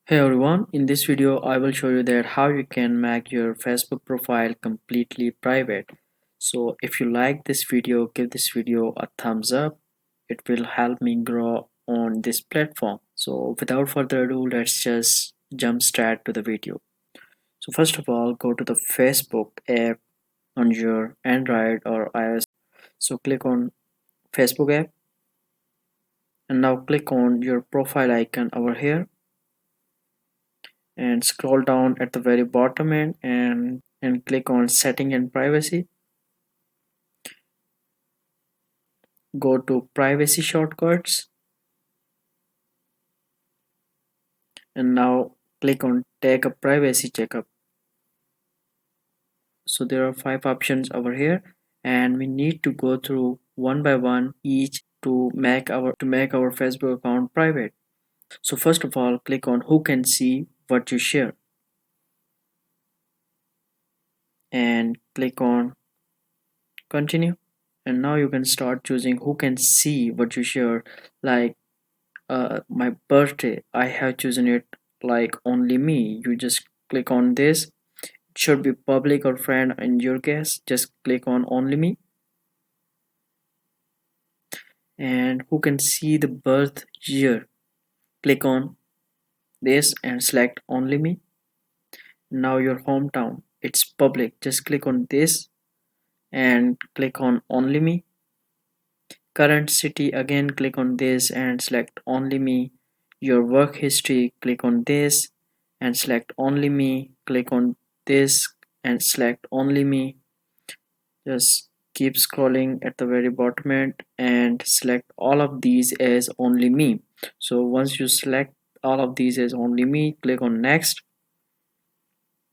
Hey everyone, in this video I will show you that how you can make your Facebook profile completely private. So if you like this video, give this video a thumbs up. It will help me grow on this platform. So without further ado, let's just jump straight to the video. So first of all, go to the Facebook app on your Android or iOS. So click on Facebook app and now click on your profile icon over here and scroll down at the very bottom end and click on setting and privacy. Go to privacy shortcuts and now click on take a privacy checkup. So there are 5 options over here and we need to go through one by one each to make our Facebook account private. So first of all, click on who can see what you share and click on continue. And now you can start choosing who can see what you share, like my birthday. I have chosen it like only me. You just click on this. It should be public or friend in your case. Just click on only me. And who can see the birth year? Click on this and select only me. Now your hometown, it's public. Just click on this and click on only me. Current city, again click on this and select only me. Your work history, click on this and select only me. Click on this and select only me. Just keep scrolling at the very bottom end and select all of these as only me. So once you select all of these as only me, click on next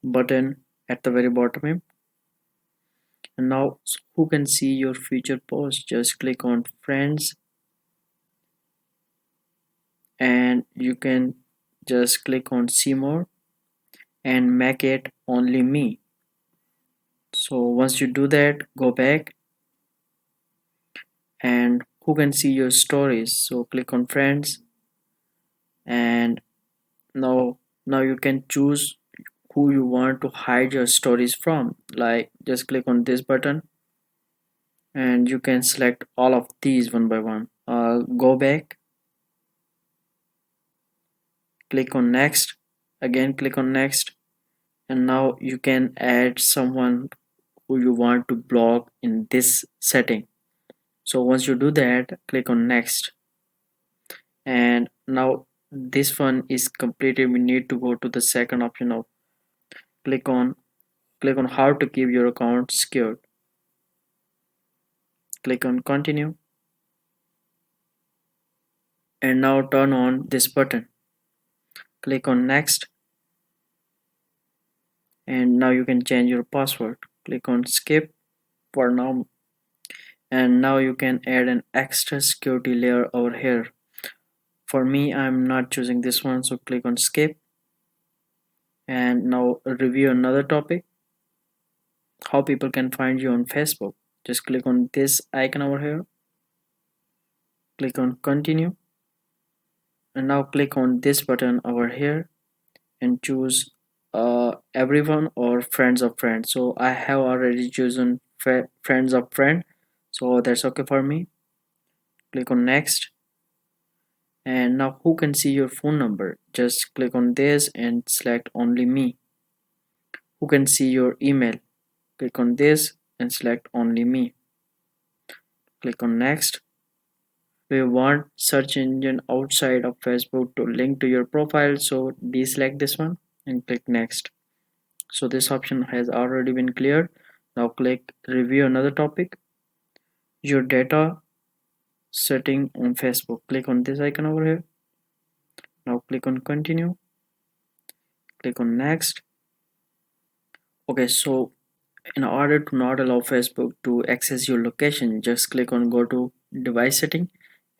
button at the very bottom end. And now who can see your future posts? Just click on friends and you can just click on see more and make it only me. So once you do that, go back and who can see your stories? So click on friends and now you can choose who you want to hide your stories from. Like just click on this button and you can select all of these one by one. Go back, click on next, again click on next, and now you can add someone who you want to block in this setting. So once you do that, click on next, and now this one is completed. We need to go to the second option of click on click on how to keep your account secured. Click on continue and now turn on this button. Click on next and now you can change your password. Click on skip for now, and now you can add an extra security layer over here. For me, I'm not choosing this one, so click on skip and now review another topic, how people can find you on Facebook. Just click on this icon over here, click on continue and now click on this button over here and choose everyone or friends of friends. So I have already chosen friends of friend, so that's okay for me. Click on next and now who can see your phone number? Just click on this and select only me. Who can see your email? Click on this and select only me. Click on next. We want search engine outside of Facebook to link to your profile, so deselect this one and click next. So this option has already been cleared. Now click review another topic, your data setting on Facebook. Click on this icon over here. Now click on continue, click on next. Okay, so in order to not allow Facebook to access your location, just click on go to device setting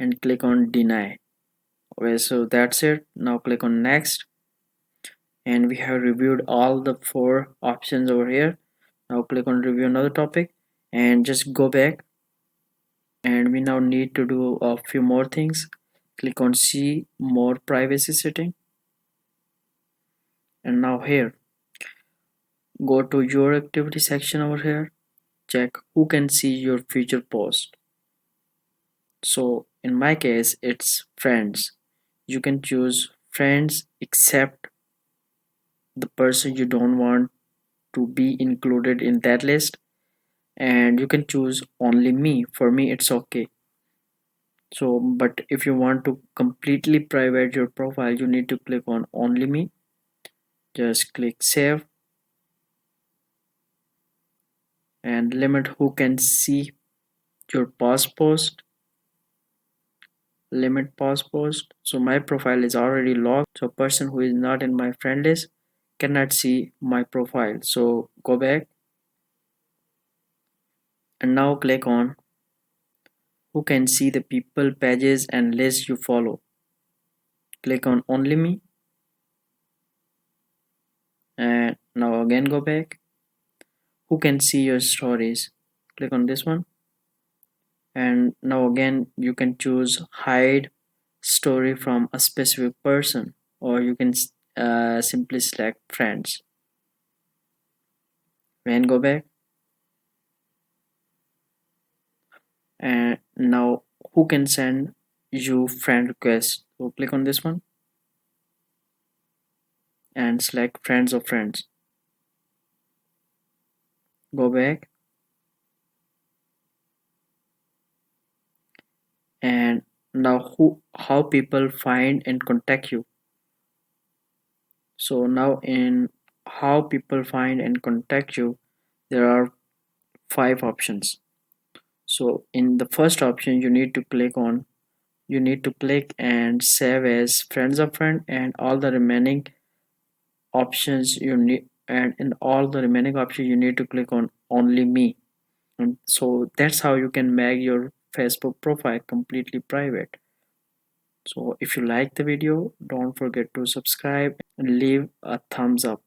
and click on deny. Okay, so that's it. Now click on next and we have reviewed all the 4 options over here. Now click on review another topic and just go back, and we now need to do a few more things. Click on see more privacy setting And now here, go to your activity section over here, check who can see your future post. So in my case, it's friends. You can choose friends except the person you don't want to be included in that list, and you can choose only me. For me, it's okay. So, but if you want to completely private your profile, you need to click on only me. Just click save and limit who can see your past post. Limit past post. So my profile is already locked, so a person who is not in my friend list cannot see my profile. So go back and now click on who can see the people, pages and lists you follow. Click on only me and now again go back. Who can see your stories? Click on this one and now again you can choose hide story from a specific person, or you can simply select friends. Then go back and now who can send you friend request? So click on this one and select friends of friends. Go back and now who how people find and contact you. So now in how people find and contact you, there are five options. So in the first option you need to click and save as friends of friend, and all the remaining options you need and in all the remaining options you need to click on only me. And so that's how you can make your Facebook profile completely private. So if you like the video, don't forget to subscribe and leave a thumbs up.